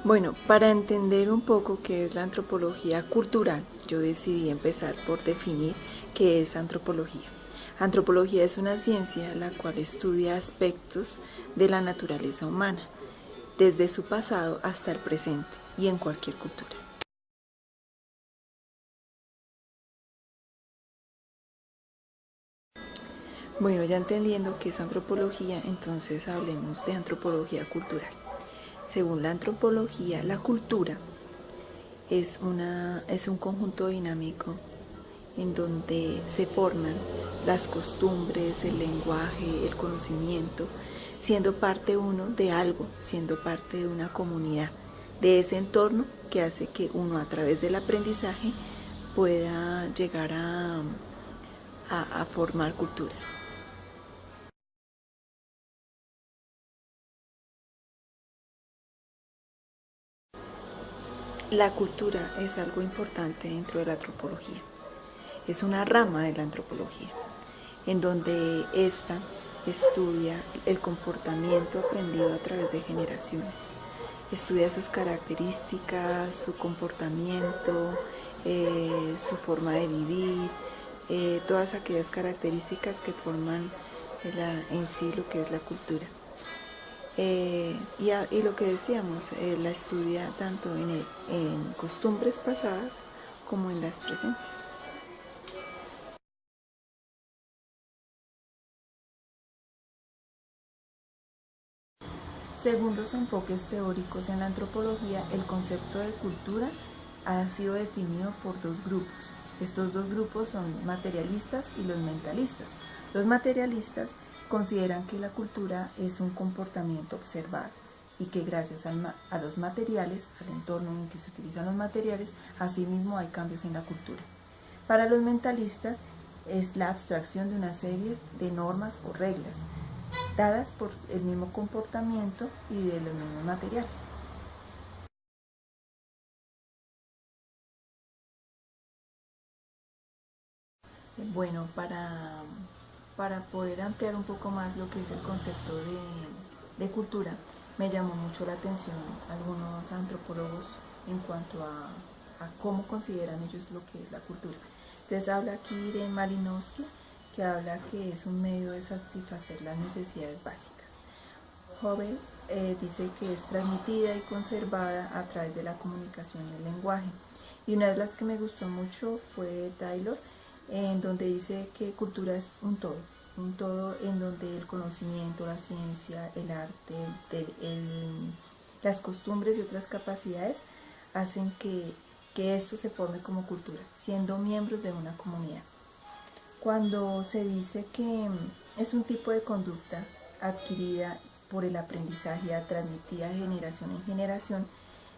Bueno, para entender un poco qué es la antropología cultural, yo decidí empezar por definir qué es antropología. Antropología es una ciencia la cual estudia aspectos de la naturaleza humana, desde su pasado hasta el presente y en cualquier cultura. Bueno, ya entendiendo qué es antropología, entonces hablemos de antropología cultural. Según la antropología, la cultura es un conjunto dinámico en donde se forman las costumbres, el lenguaje, el conocimiento, siendo parte uno de algo, siendo parte de una comunidad, de ese entorno que hace que uno a través del aprendizaje pueda llegar a formar cultura. La cultura es algo importante dentro de la antropología. Es una rama de la antropología, en donde ésta estudia el comportamiento aprendido a través de generaciones. Estudia sus características, su comportamiento, su forma de vivir, todas aquellas características que forman en sí lo que es la cultura. Y lo que decíamos, la estudia tanto en costumbres pasadas como en las presentes. Según los enfoques teóricos en la antropología, el concepto de cultura ha sido definido por dos grupos. Estos dos grupos son materialistas y los mentalistas. Los materialistas consideran que la cultura es un comportamiento observado y que gracias a los materiales, al entorno en que se utilizan los materiales, asimismo hay cambios en la cultura. Para los mentalistas es la abstracción de una serie de normas o reglas dadas por el mismo comportamiento y de los mismos materiales. Bueno, para poder ampliar un poco más lo que es el concepto de cultura, me llamó mucho la atención algunos antropólogos en cuanto a cómo consideran ellos lo que es la cultura. Entonces habla aquí de Malinowski, que habla que es un medio de satisfacer las necesidades básicas. Hubble dice que es transmitida y conservada a través de la comunicación y el lenguaje. Y una de las que me gustó mucho fue Taylor, en donde dice que cultura es un todo en donde el conocimiento, la ciencia, el arte, las costumbres y otras capacidades hacen que esto se forme como cultura, siendo miembros de una comunidad. Cuando se dice que es un tipo de conducta adquirida por el aprendizaje, transmitida de generación en generación,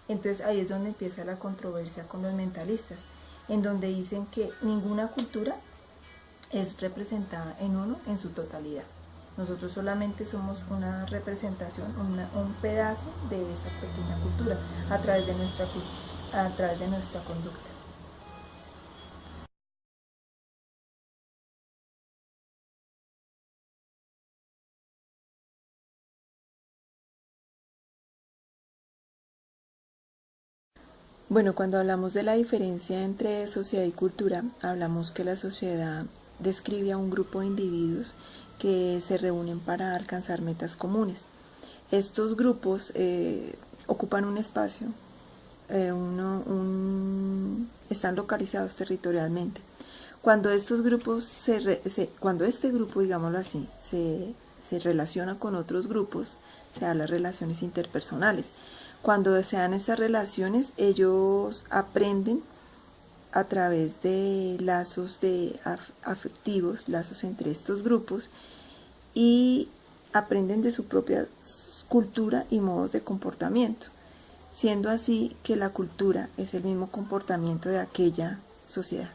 entonces ahí es donde empieza la controversia con los mentalistas, en donde dicen que ninguna cultura es representada en uno en su totalidad. Nosotros solamente somos una representación, un pedazo de esa pequeña cultura a través de nuestra conducta. Bueno, cuando hablamos de la diferencia entre sociedad y cultura, hablamos que la sociedad describe a un grupo de individuos que se reúnen para alcanzar metas comunes. Estos grupos ocupan un espacio, están localizados territorialmente. Cuando estos grupos cuando este grupo, digámoslo así, se relaciona con otros grupos, se dan las relaciones interpersonales. Cuando se dan estas relaciones, ellos aprenden a través de lazos afectivos, lazos entre estos grupos, y aprenden de su propia cultura y modos de comportamiento, siendo así que la cultura es el mismo comportamiento de aquella sociedad.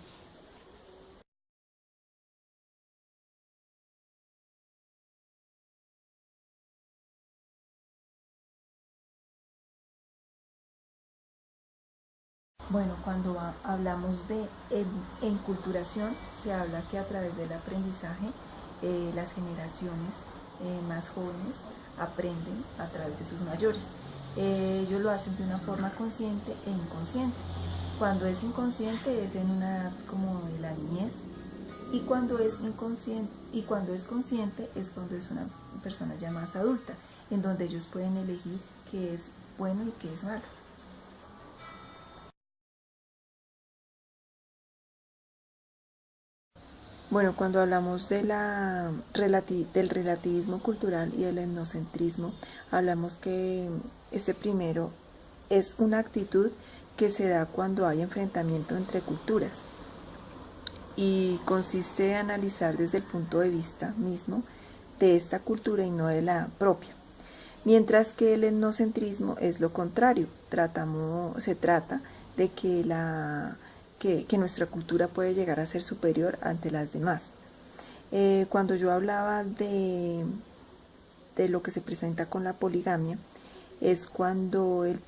Bueno, cuando hablamos de enculturación, se habla que a través del aprendizaje las generaciones más jóvenes aprenden a través de sus mayores. Ellos lo hacen de una forma consciente e inconsciente. Cuando es inconsciente es en una edad como de la niñez, y cuando es inconsciente y cuando es consciente es cuando es una persona ya más adulta, en donde ellos pueden elegir qué es bueno y qué es malo. Bueno, cuando hablamos de del relativismo cultural y del etnocentrismo, hablamos que este primero es una actitud que se da cuando hay enfrentamiento entre culturas y consiste en analizar desde el punto de vista mismo de esta cultura y no de la propia. Mientras que el etnocentrismo es lo contrario, se trata de que nuestra cultura puede llegar a ser superior ante las demás. Cuando yo hablaba de lo que se presenta con la poligamia, es cuando los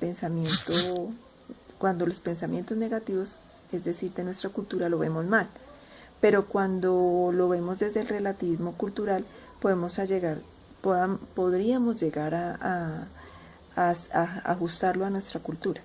pensamientos negativos, es decir, de nuestra cultura, lo vemos mal. Pero cuando lo vemos desde el relativismo cultural, podríamos llegar a ajustarlo a nuestra cultura.